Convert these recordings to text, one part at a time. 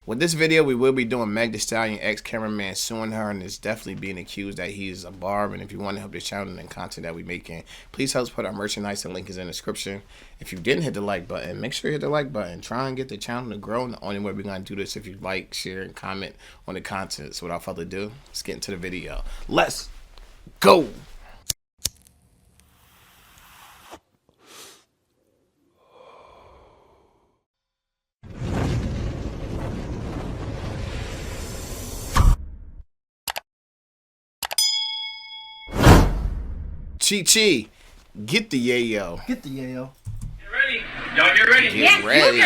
With this video, we will be doing Meg Thee Stallion ex-cameraman suing her, and is definitely being accused that he's a Barb. And if you want to help this channel and content that we making, please help us put our merchandise. The link is in the description. If you didn't hit the like button, make sure you hit the like button. Try and get the channel to grow. And the only way we're going to do this if you like, share, and comment on the content. So without further ado, let's get into the video. Let's go. Chi, get the yayo. Get the yayo. Get ready. Y'all get ready. Get ready.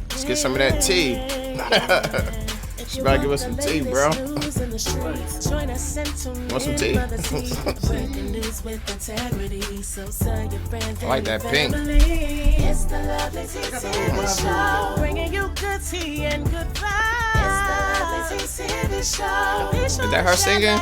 Let's get some of that tea. She about to give us some tea, bro. Want some tea? I like that pink. It's the lovely TV show, bringing you good tea and good vibes. It's the lovely TV show. Is that her singing? I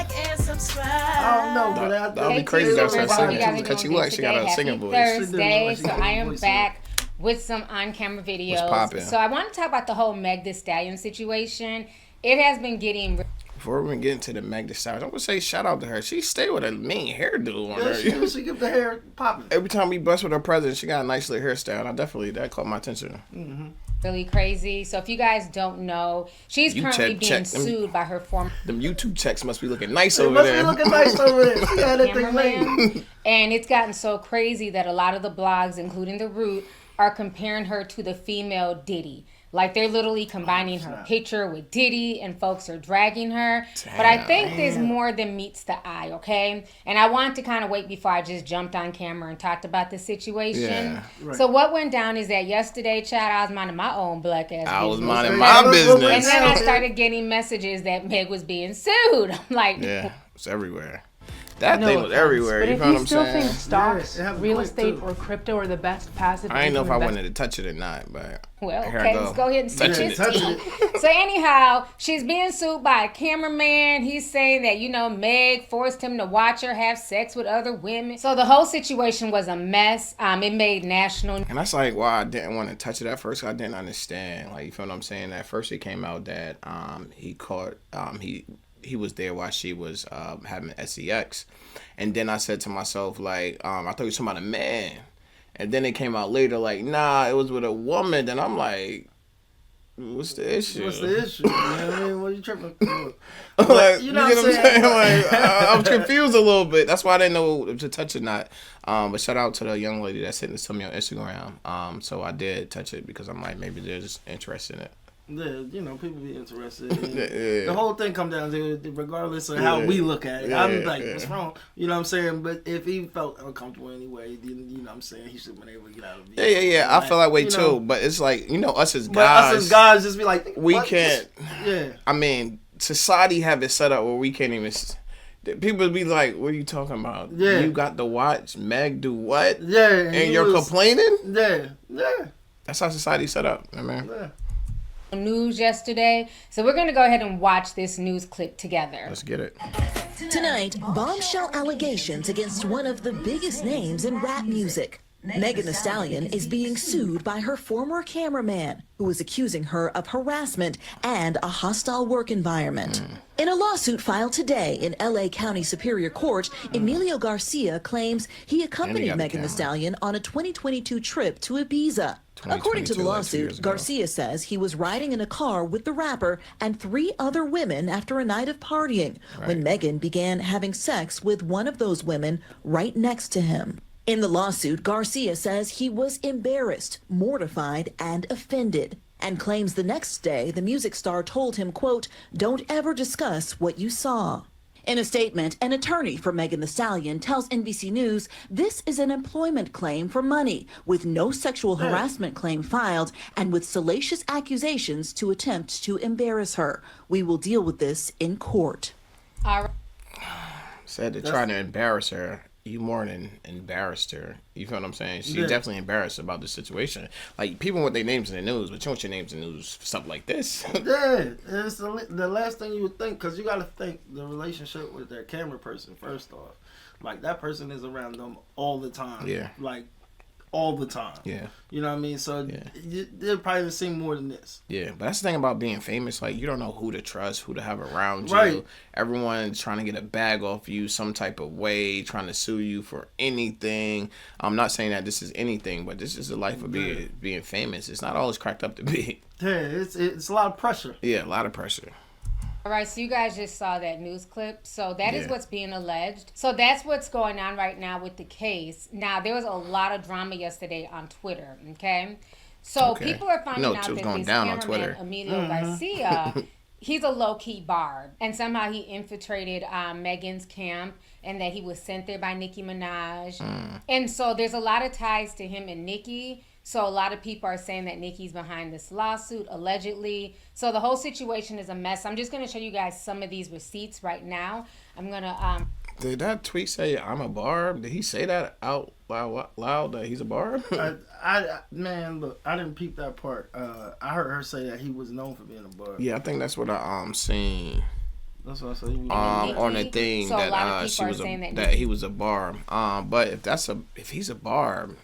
don't know, but that would be crazy if that was her singing. Because she looks like she got a singing voice. Thursday, so I am back with some on-camera videos. What's poppin'? So I want to talk about the whole Meg Thee Stallion situation. It has been getting... Before we get into the Meg Thee Stallion, I want to say shout out to her. She stayed with a mean hairdo on her. She get the hair popping. Every time we bust with her president, she got a nice little hairstyle. And that caught my attention. Really crazy. So if you guys don't know, she's currently being sued by her former... Them YouTube checks must be looking nice over there. Must be looking nice over there. She had that thing made. And it's gotten so crazy that a lot of the blogs, including The Root, are comparing her to the female Diddy. Like, they're literally combining her picture with Diddy, and folks are dragging her. Damn. But I think there's more than meets the eye, okay? And I wanted to kind of wait before I just jumped on camera and talked about the situation. Yeah. Right. So what went down is that yesterday, Chad, I was minding my own black ass business. I was minding my business. And then I started getting messages that Meg was being sued. I'm like... Yeah, it's everywhere. That thing was everywhere. But you if know what you I'm still saying? think stocks, real estate, too. or crypto are the best passive I didn't know if I income wanted to touch it or not, but well, okay, let's go ahead and touch it. So anyhow, she's being sued by a cameraman. He's saying that, you know, Meg forced him to watch her have sex with other women. So the whole situation was a mess. It made national. And that's like why I didn't want to touch it at first. I didn't understand. Like, you feel what I'm saying? At first it came out that he caught he was there while she was having sex. And then I said to myself, like, I thought you were talking about a man. And then it came out later, like, nah, it was with a woman. Then I'm like, what's the issue? What's the issue? You know what I mean? What are you tripping for? Like, you know what I'm saying? Like, I was confused a little bit. That's why I didn't know if to touch it or not. But shout out to the young lady that sent this to me on Instagram. So I did touch it because I'm like, maybe they're just interested in it. Yeah, you know, people be interested. The whole thing come down to, regardless of how we look at it. I'm like, what's wrong? You know what I'm saying? But if he felt uncomfortable anyway, then, you know what I'm saying, he should have been able to get out of it. Yeah. I feel that way too. Know, but it's like, you know, us as guys. But us as guys just be like, we can't. Yeah. I mean, society have it set up where we can't even. People be like, what are you talking about? Yeah. You got to watch Meg do what? Yeah. And you're complaining? Yeah. That's how society set up, man. Yeah. News yesterday, so we're going to go ahead and watch this news clip together. Let's get it. Tonight, bombshell allegations against one of the biggest names in rap music. Meg Thee Stallion is being sued by her former cameraman, who is accusing her of harassment and a hostile work environment. In a lawsuit filed today in LA County Superior Court, Emilio Garcia claims he accompanied Meg Thee Stallion on a 2022 trip to Ibiza. According to the lawsuit, Garcia says he was riding in a car with the rapper and 3 other women after a night of partying when Megan began having sex with one of those women right next to him. In the lawsuit, Garcia says he was embarrassed, mortified, and offended, and claims the next day the music star told him, quote, "Don't ever discuss what you saw." In a statement, an attorney for Meg Thee Stallion tells NBC News this is an employment claim for money, with no sexual harassment claim filed, and with salacious accusations to attempt to embarrass her. We will deal with this in court. Said to try to embarrass her. You more than embarrassed her. You feel what I'm saying? She's definitely embarrassed about the situation. Like, people want their names in the news, but you want your names in the news for something like this. Yeah, it's the last thing you would think, because you got to think the relationship with their camera person first off. Like, that person is around them all the time. Yeah. Like, all the time. Yeah. You know what I mean? So they'll probably seen more than this. Yeah, but that's the thing about being famous. Like, you don't know who to trust, who to have around you. Right. Everyone's trying to get a bag off you some type of way, trying to sue you for anything. I'm not saying that this is anything, but this is the life of being famous. It's not always cracked up to be. Yeah, it's a lot of pressure. Yeah, a lot of pressure. All right, so you guys just saw that news clip. So that is what's being alleged. So that's what's going on right now with the case. Now, there was a lot of drama yesterday on Twitter, okay? So people are finding out that this cameraman, Emilio Garcia, he's a low-key Barb. And somehow he infiltrated Megan's camp and that he was sent there by Nicki Minaj. And so there's a lot of ties to him and Nicki. So a lot of people are saying that Nicki's behind this lawsuit, allegedly. So the whole situation is a mess. I'm just going to show you guys some of these receipts right now. I'm going to... Did that tweet say, I'm a Barb? Did he say that out loud that he's a Barb? Man, look, I didn't peep that part. I heard her say that he was known for being a Barb. Yeah, I think that's what I seen. That's what I said. On the thing so that she was that he was a Barb. But if he's a Barb...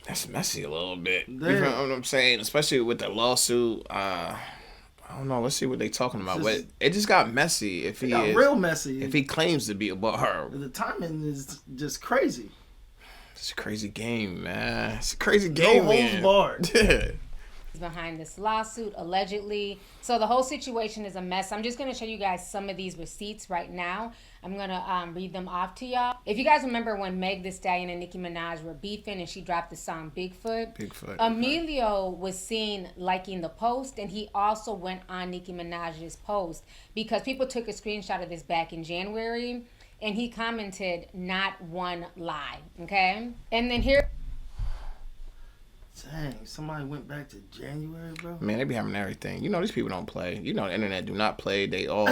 That's messy a little bit. You know what I'm saying? Especially with the lawsuit. I don't know. Let's see what they talking about. But it just got messy. If he is real messy. If he claims to be a Barb. The timing is just crazy. It's a crazy game, man. It's a crazy game, man. No holds barred. Yeah. Behind this lawsuit, allegedly. So the whole situation is a mess. I'm just going to show you guys some of these receipts right now. I'm going to read them off to y'all. If you guys remember when Meg Thee Stallion and Nicki Minaj were beefing and she dropped the song Bigfoot, Emilio was seen liking the post, and he also went on Nicki Minaj's post because people took a screenshot of this back in January, and he commented, "Not one lie," okay? And then here... Dang, somebody went back to January, bro. Man, they be having everything. You know, these people don't play. You know, the internet do not play. They all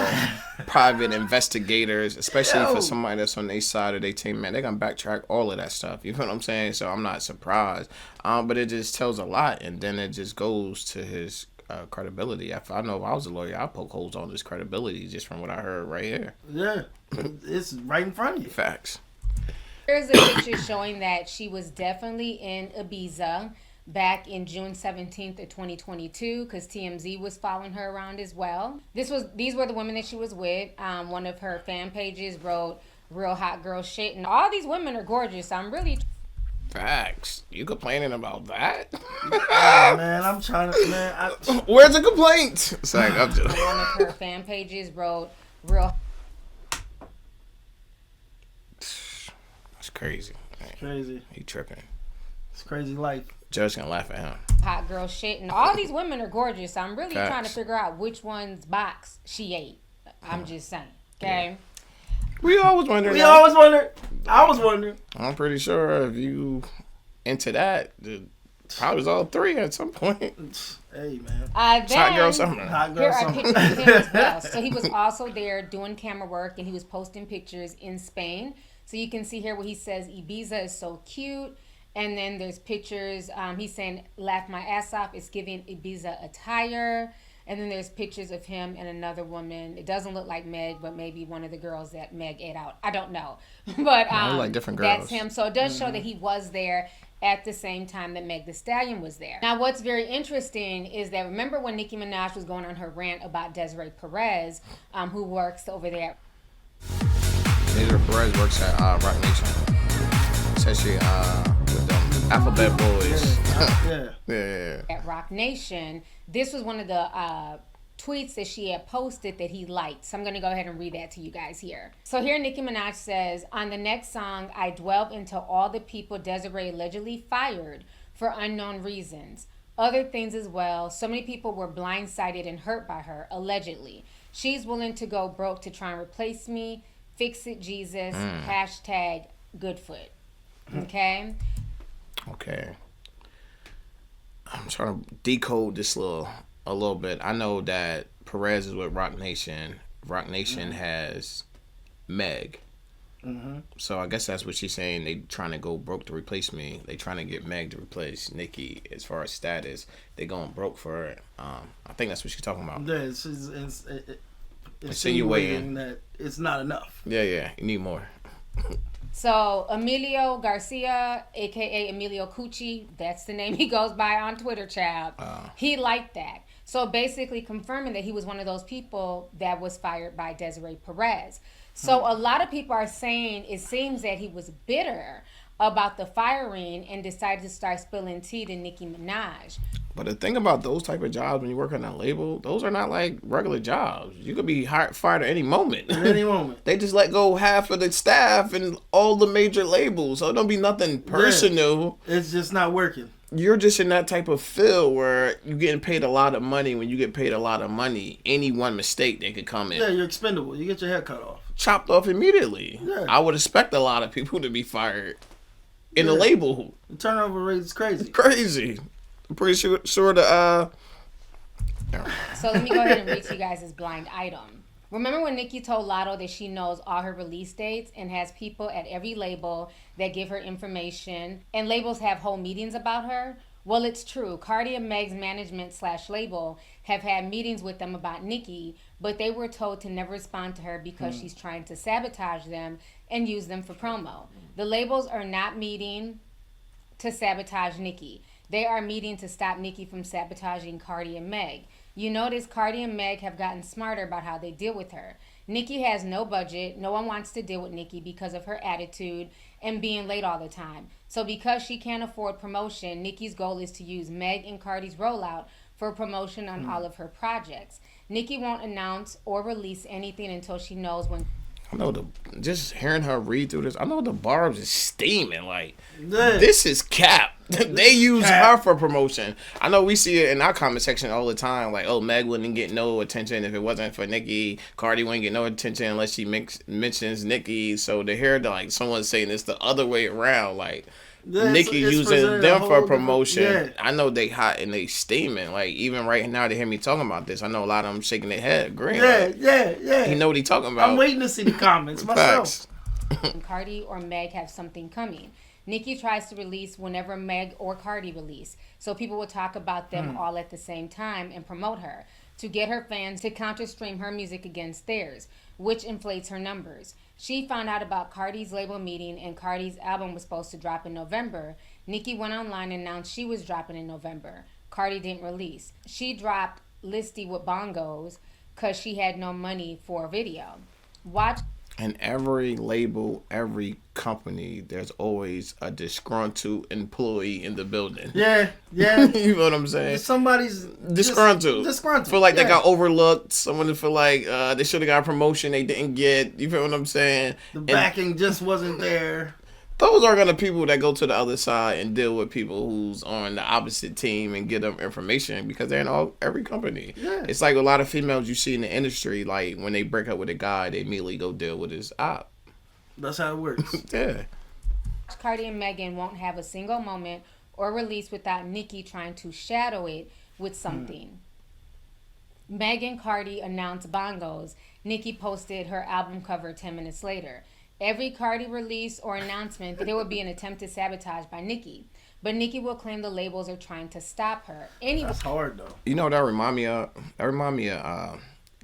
private investigators, especially for somebody that's on their side of their team. Man, they gonna backtrack all of that stuff. You know what I'm saying? So I'm not surprised. But it just tells a lot, and then it just goes to his credibility. If I know if I was a lawyer, I'd poke holes on his credibility just from what I heard right here. Yeah, it's right in front of you. Facts. Here's a picture showing that she was definitely in Ibiza back in June 17th of 2022, because TMZ was following her around as well. These were the women that she was with. One of her fan pages wrote "real hot girl shit," and all these women are gorgeous. I'm really... Facts. You complaining about that? Oh, man, I'm trying to... Where's the complaint? It's like, I'm just... One of her fan pages wrote "real..." It's crazy. It's crazy. He tripping. It's crazy life. Judge gonna laugh at him. Hot girl shit, and all these women are gorgeous. I'm really Facts. trying to figure out which one's box she ate. I'm just saying. Okay. Yeah. We always wondering. I was wondering. I'm pretty sure if you into that, probably was all three at some point. Hey, man. Hot girl summer. Hot girl Here are summer. pictures of him as well. So he was also there doing camera work, and he was posting pictures in Spain. So you can see here where he says Ibiza is so cute. And then there's pictures. He's saying, "Laugh my ass off." It's giving Ibiza attire. And then there's pictures of him and another woman. It doesn't look like Meg, but maybe one of the girls that Meg ate out. I don't know. But like different girls. That's him. So it does show that he was there at the same time that Meg Thee Stallion was there. Now, what's very interesting is that, remember when Nicki Minaj was going on her rant about Desiree Perez, who works over there. Desiree Perez works at Rock Nation. Says she with them Alphabet Boys. Yeah. At Rock Nation. This was one of the tweets that she had posted that he liked. So I'm going to go ahead and read that to you guys here. So here Nicki Minaj says, "On the next song, I delve into all the people Desiree allegedly fired for unknown reasons. Other things as well. So many people were blindsided and hurt by her, allegedly. She's willing to go broke to try and replace me. Fix it, Jesus. Hashtag Goodfoot." Okay? Okay. I'm trying to decode this a little bit. I know that Perez is with Rock Nation. Rock Nation has Meg. So I guess that's what she's saying. They trying to go broke to replace me. They trying to get Meg to replace Nicki as far as status. They going broke for her. I think that's what she's talking about. Yeah, it's insinuating that it's not enough. Yeah. You need more. So Emilio Garcia, aka Emilio Cucci, that's the name he goes by on Twitter, child. He liked that. So basically confirming that he was one of those people that was fired by Desiree Perez. So a lot of people are saying it seems that he was bitter about the firing and decided to start spilling tea to Nicki Minaj. But the thing about those type of jobs when you work on a label, those are not like regular jobs. You could be fired at any moment. At any moment. They just let go half of the staff and all the major labels. So it don't be nothing personal. Yeah, it's just not working. You're just in that type of field where you're getting paid a lot of money. When you get paid a lot of money, any one mistake they could come in. Yeah, you're expendable. You get your head cut off. Chopped off immediately. Yeah. I would expect a lot of people to be fired in the label. The turnover rate is crazy. It's crazy. I'm pretty sure the So let me go ahead and read to you guys this blind item. Remember when Nicki told Lotto that she knows all her release dates and has people at every label that give her information and labels have whole meetings about her? Well, it's true. Cardi and Meg's management / label have had meetings with them about Nicki, but they were told to never respond to her because she's trying to sabotage them and use them for promo. The labels are not meeting to sabotage Nicki. They are meeting to stop Nicki from sabotaging Cardi and Meg. You notice Cardi and Meg have gotten smarter about how they deal with her. Nicki has no budget. No one wants to deal with Nicki because of her attitude and being late all the time. So because she can't afford promotion, Nicki's goal is to use Meg and Cardi's rollout for promotion on all of her projects. Nicki won't announce or release anything until she knows when. I know just hearing her read through this, I know the Barb's is steaming. Like, Yeah. this is cap. They use her for promotion. I know we see it in our comment section all the time. Like, oh, Meg wouldn't get no attention if it wasn't for Nicki. Cardi wouldn't get no attention unless she mentions Nicki. So to hear like someone saying this the other way around, like, Yeah, Nicki it's using them for whole promotion. different- I know they hot and they steaming. Like, even right now to hear me talking about this, I know a lot of them shaking their head, agreeing. Like, Yeah. you know what he talking about. I'm waiting to see the comments myself. Facts. Cardi or Meg have something coming. Nicki tries to release whenever Meg or Cardi release, so people will talk about them all at the same time and promote her to get her fans to counter-stream her music against theirs, which inflates her numbers. She found out about Cardi's label meeting and Cardi's album was supposed to drop in November. Nicki went online and announced she was dropping in November. Cardi didn't release. She dropped Listy with Bongos because she had no money for a video. Watch. In every label, every company, there's always a disgruntled employee in the building. Yeah. You know what I'm saying? Somebody's Disgruntled. Feel like they yeah. got overlooked. Someone feel like they should have got a promotion they didn't get. You feel what I'm saying? The And backing just wasn't there. those are gonna people that go to the other side and deal with people who's on the opposite team and give them information because they're in every company. Yeah. It's like a lot of females you see in the industry, like when they break up with a guy, they immediately go deal with his op. That's how it works. Yeah. Cardi and Megan won't have a single moment or release without Nicki trying to shadow it with something. Megan Cardi announced Bongos. Nicki posted her album cover 10 minutes later. Every Cardi release or announcement, there would be an attempt to sabotage by Nicki. But Nicki will claim the labels are trying to stop her. Anyway, That's hard though. You know what that remind me of? That remind me of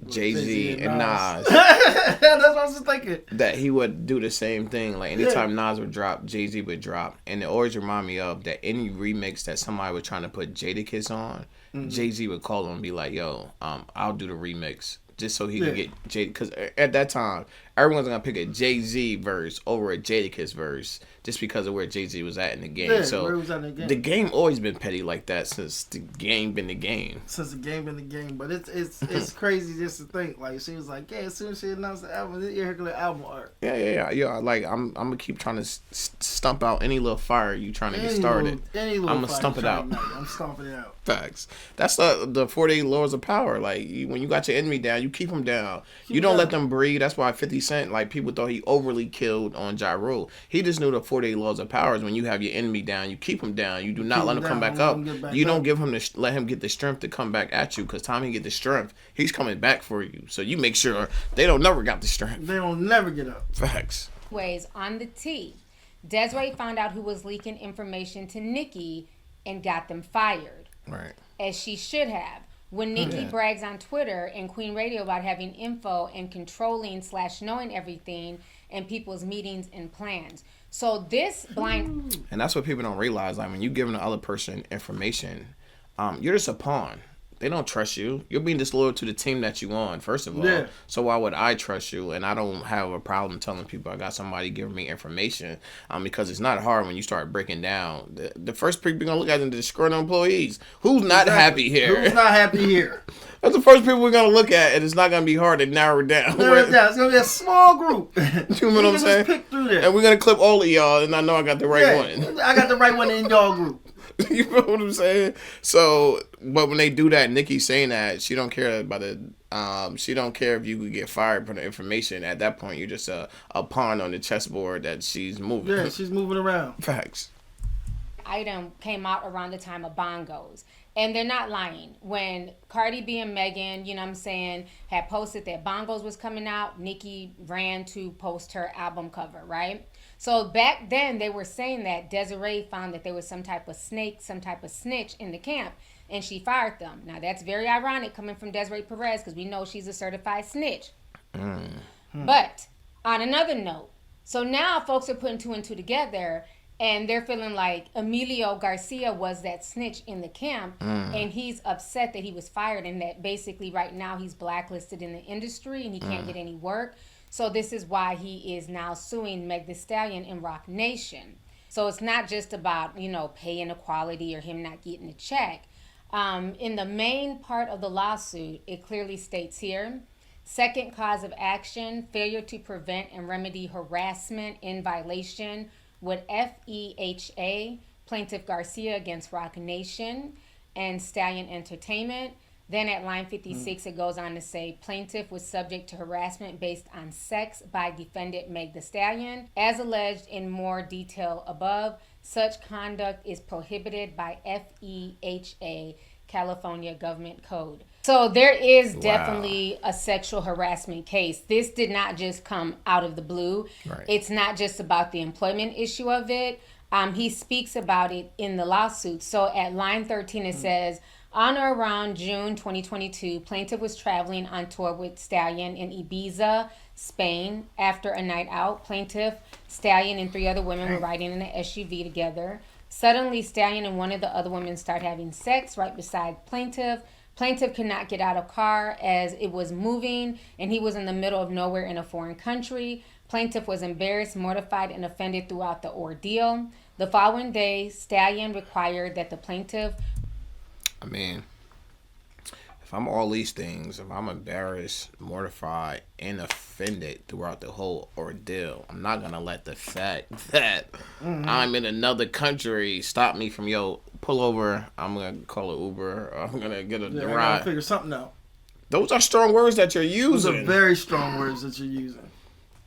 Jay-Z and Nas. That's what I was thinking. That he would do the same thing. Like anytime Nas would drop, Jay-Z would drop. And it always remind me of that any remix that somebody was trying to put Jadakiss on, Jay-Z would call him and be like, yo, I'll do the remix. Just so he could get Jay, because at that time, everyone's gonna pick a Jay-Z verse over a Jadakiss verse just because of where Jay-Z was at in the game. Yeah, so where he was at in the game. the game always been petty like that since the game been the game. Since the game been the game, but it's crazy just to think. Like she was like, yeah, as soon as she announced the album, this irregular album art. Yeah. Like I'm gonna keep trying to stump out any little fire you trying to get started. I'm gonna stump it out. I'm stomping it out. Facts. That's the 48 laws of power. Like when you got your enemy down, you keep them down. You don't let them breathe. That's why 50 Cent, like people thought he overly killed on Ja Rule. He just knew the 48 laws of power is when you have your enemy down, you keep him down. You do not let him come back up. You don't give him let him get the strength to come back at you, because time he get the strength, he's coming back for you. So you make sure they don't never got the strength. They don't never get up. Facts. on the T, Desiree found out who was leaking information to Nicki and got them fired. Right. As she should have. When Nicki brags on Twitter and Queen Radio about having info and controlling / knowing everything, and people's meetings and plans. So this blind... And that's what people don't realize. Like, when you giving the other person information, you're just a pawn. They don't trust you. You're being disloyal to the team that you on, first of all. Yeah. So why would I trust you? And I don't have a problem telling people I got somebody giving me information, because it's not hard when you start breaking down. The first people you're going to look at is the disgruntled employees. Who's not happy here? Who's not happy here? That's the first people we're going to look at, and it's not going to be hard to narrow it down. It's going to be a small group. You know what I'm saying? Pick through there. And we're going to clip all of y'all, and I know I got the right one. I got the right one in y'all group. You know what I'm saying? So, but when they do that, Nikki's saying that she don't care about she don't care if you could get fired for the information. At that point, you're just a pawn on the chessboard that she's moving. Yeah, she's moving around. Facts. Item came out around the time of Bongos. And they're not lying. When Cardi B and Megan, you know what I'm saying, had posted that Bongos was coming out, Nicki ran to post her album cover, right? So back then, they were saying that Desiree found that there was some type of snake, some type of snitch in the camp, and she fired them. Now, that's very ironic coming from Desiree Perez, because we know she's a certified snitch. But on another note, so now folks are putting two and two together, and they're feeling like Emilio Garcia was that snitch in the camp, and he's upset that he was fired, and that basically right now he's blacklisted in the industry, and he can't get any work. So this is why he is now suing Meg Thee Stallion and Rock Nation. So it's not just about, you know, pay inequality or him not getting a check. In the main part of the lawsuit, it clearly states here, second cause of action, failure to prevent and remedy harassment in violation with FEHA, Plaintiff Garcia against Rock Nation and Stallion Entertainment. Then at line 56, it goes on to say, plaintiff was subject to harassment based on sex by defendant Meg Thee Stallion. As alleged in more detail above, such conduct is prohibited by FEHA, California Government Code. So there is definitely a sexual harassment case. This did not just come out of the blue. Right. It's not just about the employment issue of it. He speaks about it in the lawsuit. So at line 13, it says, on or around June 2022, plaintiff was traveling on tour with Stallion in Ibiza, Spain. After a night out, plaintiff, Stallion, and 3 other women were riding in an SUV together. Suddenly, Stallion and one of the other women start having sex right beside plaintiff. Plaintiff could not get out of car as it was moving, and he was in the middle of nowhere in a foreign country. Plaintiff was embarrassed, mortified, and offended throughout the ordeal. The following day, Stallion required that the plaintiff... I mean, if I'm all these things, if I'm embarrassed, mortified, and offended throughout the whole ordeal, I'm not going to let the fact that I'm in another country stop me from, pull over, I'm going to call an Uber, or I'm going to get a ride. I got to figure something out. Those are strong words that you're using. Those are very strong words that you're using.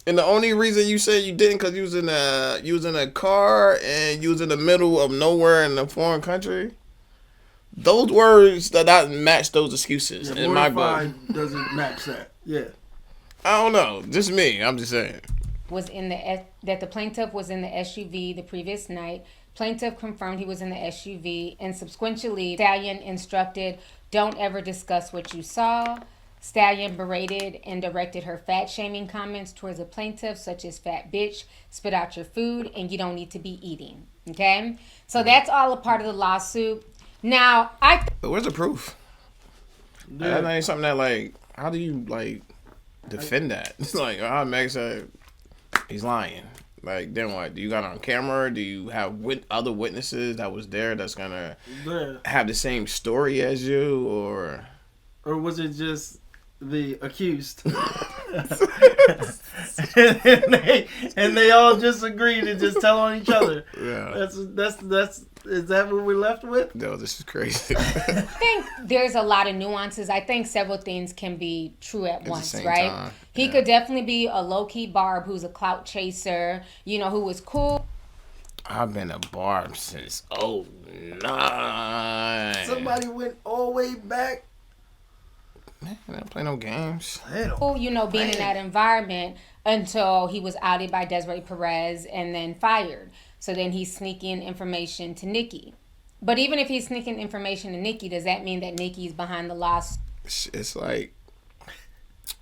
And the only reason you said you didn't because you was in a car and you was in the middle of nowhere in a foreign country. Those words that match those excuses in my book. Doesn't match that. Yeah. I don't know. Just me. I'm just saying. That the plaintiff was in the SUV the previous night. Plaintiff confirmed he was in the SUV, and subsequently, Stallion instructed, "Don't ever discuss what you saw." Stallion berated and directed her fat-shaming comments towards the plaintiff, such as "fat bitch," "spit out your food," and "you don't need to be eating." Okay? So that's all a part of the lawsuit. Now, but where's the proof? Yeah. That ain't something that, how do you, defend that? It's like, Meg said he's lying. Then what? Do you got it on camera? Do you have other witnesses that was there that's going to have the same story as you, or... Or was it just the accused? and they all just agreed to just tell on each other. Yeah. That's is that what we're left with? No, this is crazy. I think there's a lot of nuances. I think several things can be true at once, right? Time. He could definitely be a low-key Barb who's a clout chaser, who was cool. I've been a Barb since 2009. Somebody went all the way back. Man, I don't play no games. Being in that environment until he was outed by Desiree Perez and then fired. So then he's sneaking information to Nicki. But even if he's sneaking information to Nicki, does that mean that Nicki's behind the loss? It's like,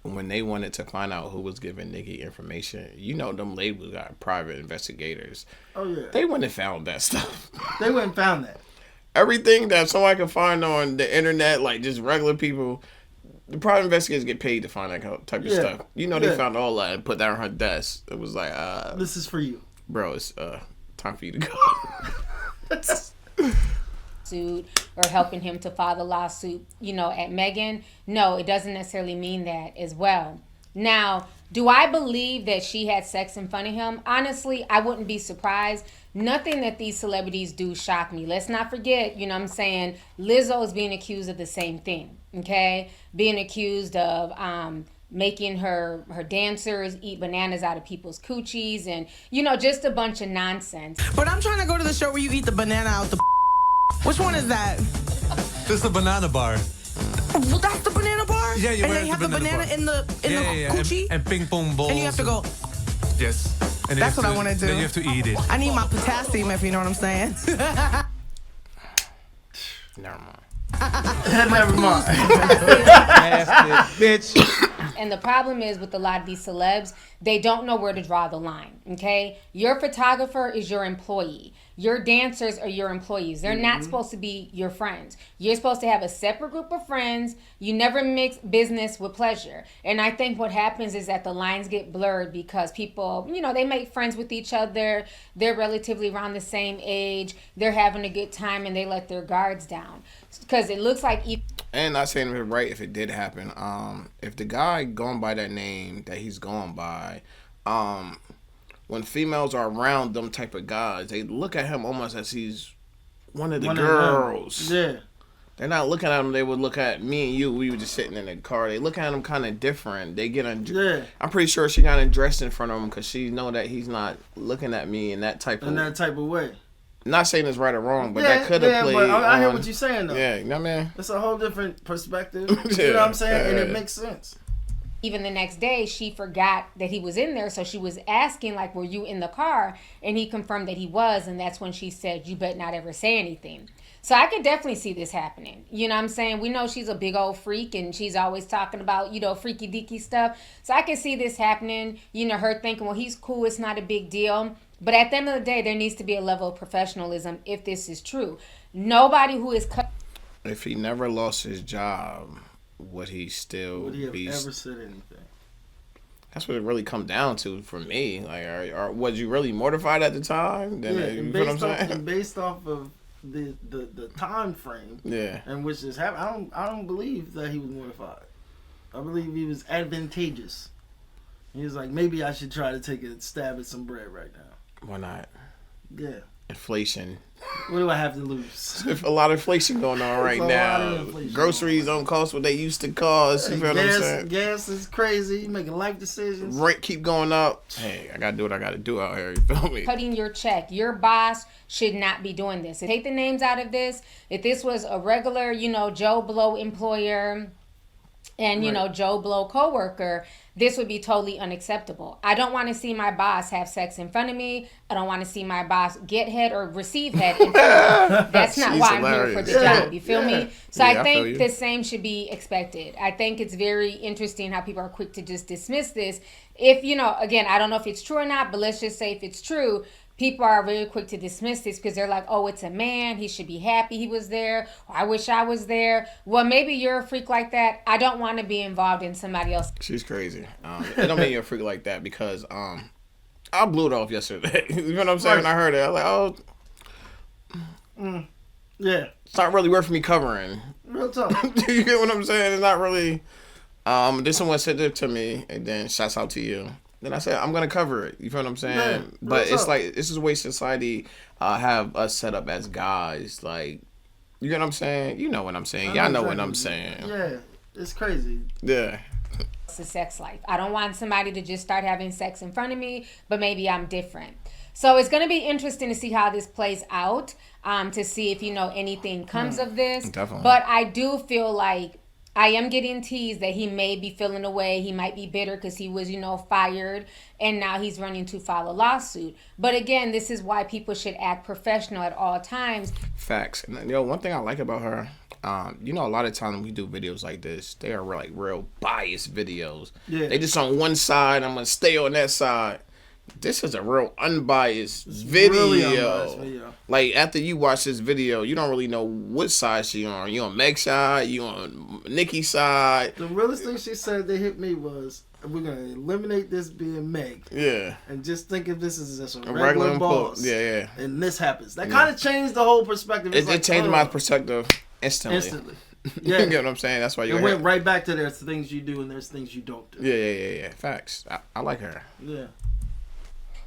when they wanted to find out who was giving Nicki information, you know them labels got private investigators. Oh yeah. They wouldn't have found that stuff. They wouldn't found that. Everything that somebody can find on the internet, like just regular people, the private investigators get paid to find that type of stuff. You know, they found all that and put that on her desk. It was like, this is for you, bro. It's time for you to go. Suit or helping him to file the lawsuit, you know, at Megan. No, it doesn't necessarily mean that as well. Now, do I believe that she had sex in front of him? Honestly, I wouldn't be surprised. Nothing that these celebrities do shock me. Let's not forget, you know what I'm saying, Lizzo is being accused of the same thing, okay? Being accused of making her dancers eat bananas out of people's coochies and, you know, just a bunch of nonsense. But I'm trying to go to the show where you eat the banana out the... Which one is that? This is the banana bar. Well, that's the banana bar? Yeah, and they have the banana in the coochie? And ping pong balls. And you have to go... Yes. And that's what I want to do. Then you have to eat it. I need my potassium, if you know what I'm saying. Never mind. Never mind. Bitch. And the problem is with a lot of these celebs, they don't know where to draw the line, okay? Your photographer is your employee. Your dancers are your employees. They're not supposed to be your friends. You're supposed to have a separate group of friends. You never mix business with pleasure. And I think what happens is that the lines get blurred because people, you know, they make friends with each other. They're relatively around the same age. They're having a good time and they let their guards down. Because it looks like... And not saying it right if it did happen. If the guy going by that name that he's going by, when females are around them type of guys, they look at him almost as he's one of the girls. Yeah. They're not looking at him. They would look at me and you. We were just sitting in the car. They look at him kind of different. They get Yeah. I'm pretty sure she got undressed in front of him because she know that he's not looking at me in that type of way. Not saying it's right or wrong, but that could have played. But I hear what you're saying though. Yeah, you know what I mean? It's a whole different perspective. You know what I'm saying? And it makes sense. Even the next day, she forgot that he was in there, so she was asking, like, were you in the car? And he confirmed that he was, and that's when she said, you better not ever say anything. So I could definitely see this happening. You know what I'm saying? We know she's a big old freak, and she's always talking about, you know, freaky deaky stuff. So I could see this happening, you know, her thinking, well, he's cool, it's not a big deal. But at the end of the day, there needs to be a level of professionalism if this is true. Nobody who is... If he never lost his job... Would he have ever said anything? That's what it really come down to for me. Like, was you really mortified at the time? Then you know what I'm saying? And based off of the time frame, in which this happened, I don't believe that he was mortified. I believe he was advantageous. He was like, maybe I should try to take a stab at some bread right now. Why not? Yeah. Inflation. What do I have to lose? There's a lot of inflation going on right now. Groceries don't cost what they used to cost. You feel what I'm saying? Gas is crazy. You making life decisions. Rent keep going up. Hey, I gotta do what I gotta do out here. You feel me? Cutting your check. Your boss should not be doing this. Take the names out of this. If this was a regular, you know, Joe Blow employer and, you know, Joe Blow coworker, this would be totally unacceptable. I don't want to see my boss have sex in front of me. I don't want to see my boss get head or receive head in front of me. That's not why I'm here for the job. You feel me? So I think the same should be expected. I think it's very interesting how people are quick to just dismiss this. If, you know, again, I don't know if it's true or not, but let's just say if it's true, people are very quick to dismiss this because they're like, oh, it's a man. He should be happy he was there. Or, I wish I was there. Well, maybe you're a freak like that. I don't want to be involved in somebody else. She's crazy. It don't mean you're a freak like that because I blew it off yesterday. You know what I'm saying? When I heard it, I was like, oh. Yeah. It's not really worth me covering. Real talk. You get what I'm saying? It's not really. Then someone said it to me, and then shouts out to you. Then I said, I'm going to cover it. You feel what I'm saying? Yeah, but it's like, this is the way society have us set up as guys. Like, you get what I'm saying? You know what I'm saying. Y'all know what I'm saying. Yeah, it's crazy. Yeah. It's a sex life. I don't want somebody to just start having sex in front of me, but maybe I'm different. So it's going to be interesting to see how this plays out, to see if, you know, anything comes of this. Definitely. But I do feel like I am getting teased that he may be feeling away. He might be bitter because he was, you know, fired, and now he's running to file a lawsuit. But again, this is why people should act professional at all times. Facts. And, one thing I like about her, You know, a lot of times when we do videos like this, they are like real biased videos. Yeah. They just on one side. I'm gonna stay on that side. This is a real unbiased video. Really unbiased video. Like, after you watch this video, you don't really know what side she on. You on Meg's side? You on Nicki's side? The realest thing she said that hit me was, we're going to eliminate this being Meg. Yeah. And just think of this as just a regular regular boss. Yeah. And this happens. That kind of changed the whole perspective. It changed my perspective instantly. Yeah. You get what I'm saying? That's why you went right back to there's things you do and there's things you don't do. Yeah. Facts. I like her. Yeah.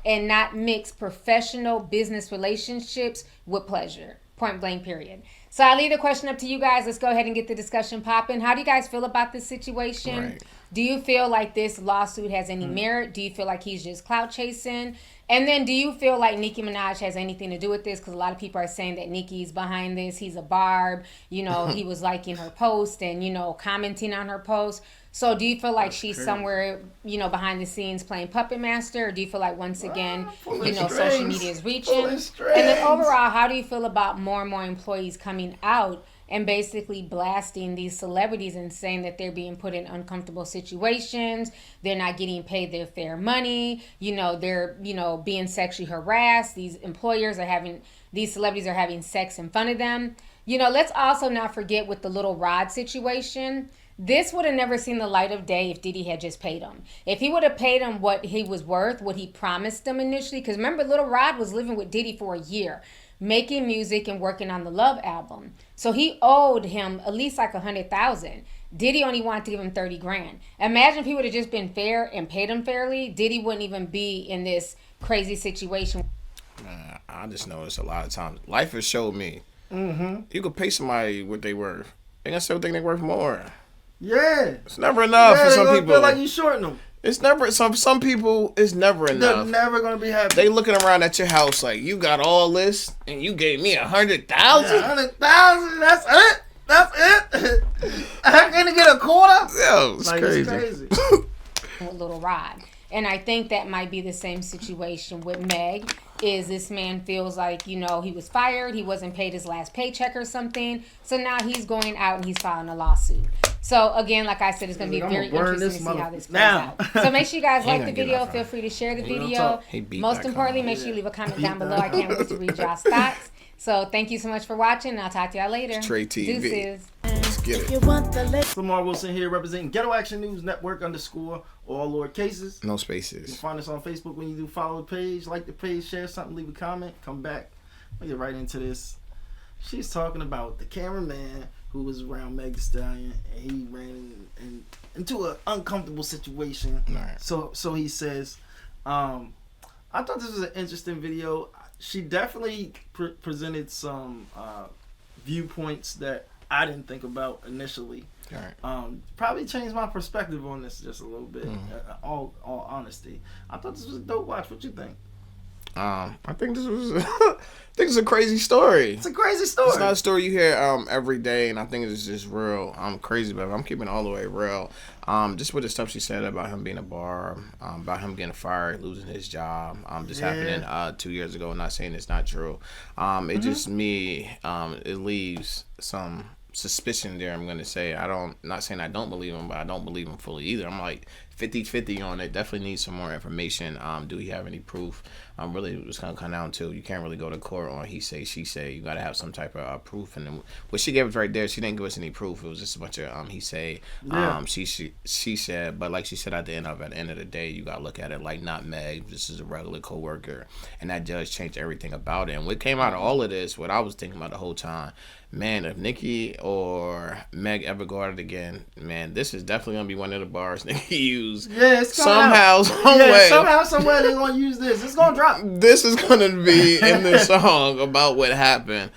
And not mix professional business relationships with pleasure. Point blank, period. So I'll leave the question up to you guys. Let's go ahead and get the discussion popping. How do you guys feel about this situation? Right. Do you feel like this lawsuit has any merit? Do you feel like he's just clout chasing? And then do you feel like Nicki Minaj has anything to do with this? Because a lot of people are saying that Nicki's behind this. He's a Barb. You know, he was liking her post and, you know, commenting on her post. So do you feel like she's somewhere, you know, behind the scenes playing puppet master? Or do you feel like, once again, you know, social media is reaching? And then overall, how do you feel about more and more employees coming out and basically blasting these celebrities and saying that they're being put in uncomfortable situations, they're not getting paid their fair money, you know, they're, you know, being sexually harassed, these celebrities are having sex in front of them. You know, let's also not forget with the Little Rod situation, this would have never seen the light of day if Diddy had just paid him. If he would have paid him what he was worth, what he promised him initially, because remember, Little Rod was living with Diddy for a year, making music and working on the Love album. So he owed him at least like $100,000. Diddy only wanted to give him $30,000. Imagine if he would have just been fair and paid him fairly, Diddy wouldn't even be in this crazy situation. Man, I just noticed a lot of times, life has showed me, you could pay somebody what they worth. They gonna still think they worth more. Yeah. It's never enough for some people. Feel like you shorting them. It's never some people. It's never enough. They're never gonna be happy. They looking around at your house like, you got all this and you gave me $100,000. $100,000. That's it. That's it. I can't get a quarter. Yo, it's like, crazy. It's crazy. With Little Rod. And I think that might be the same situation with Meg. Is this man feels like, you know, he was fired, he wasn't paid his last paycheck or something, so now he's going out and he's filing a lawsuit. So again, like I said, it's going to be very interesting to see how this plays out. So make sure you guys like the video. Feel free to share the video. Most importantly, make sure you leave a comment down below. I can't wait to read y'all's thoughts. So thank you so much for watching, and I'll talk to y'all later. Trey TV. Deuces. Let's get it. Lamar Wilson here, representing Ghetto Action News Network _ all lowercases. No You spaces. can find us on Facebook. When you do, follow the page, like the page, share something, leave a comment, come back. We'll get right into this. She's talking about the cameraman who was around Meg Thee Stallion, and he ran into an uncomfortable situation. Right. So he says, I thought this was an interesting video. She definitely presented some viewpoints that I didn't think about initially. Right. Probably changed my perspective on this just a little bit. All honesty, I thought this was a dope watch. What you think? I think this was it's a crazy story. It's a crazy story. It's not a story you hear every day, and I think it's just real. I'm crazy about it. I'm keeping it all the way real. Just with the stuff she said about him being a Barb, about him getting fired, losing his job, just happening 2 years ago. Not saying it's not true. It just it leaves some suspicion there. I'm gonna say not saying I don't believe him, but I don't believe him fully either. I'm like 50-50 on it. Definitely need some more information. Do he have any proof? Really, it's gonna come down to, you can't really go to court on he say, she say. You gotta have some type of proof. And then what she gave us right there, she didn't give us any proof. It was just a bunch of he say, she said. But like she said, at the end of the day, you gotta look at it like, not Meg. This is a regular coworker, and that judge changed everything about it. And what came out of all of this, what I was thinking about the whole time, man, if Nicki or Meg ever go at it again, man, this is definitely gonna be one of the bars Nicki use. Yeah, it's somehow, someway. Somehow, somewhere they're gonna use this. It's gonna drop. This is gonna be in the song about what happened,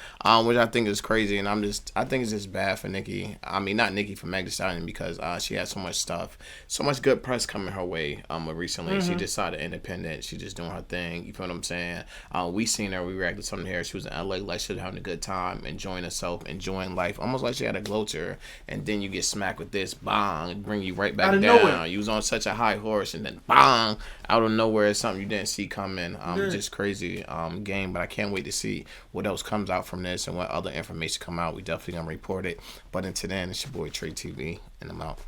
which I think is crazy, and I think it's just bad for Nicki. I mean, not Nicki, for Meg Thee Stallion, because she had so much stuff, so much good press coming her way. Recently, she decided independent. She just doing her thing. You feel what I'm saying? We seen her. We reacted to something here. She was in LA, like she was having a good time, enjoying herself, enjoying life, almost like she had a glow to her. And then you get smacked with this bong and bring you right back down. You was on such a high horse, and then bang, out of nowhere, it's something you didn't see coming. Just crazy game, but I can't wait to see what else comes out from this and what other information come out. We definitely gonna report it. But until then, it's your boy Trey TV, and I'm out.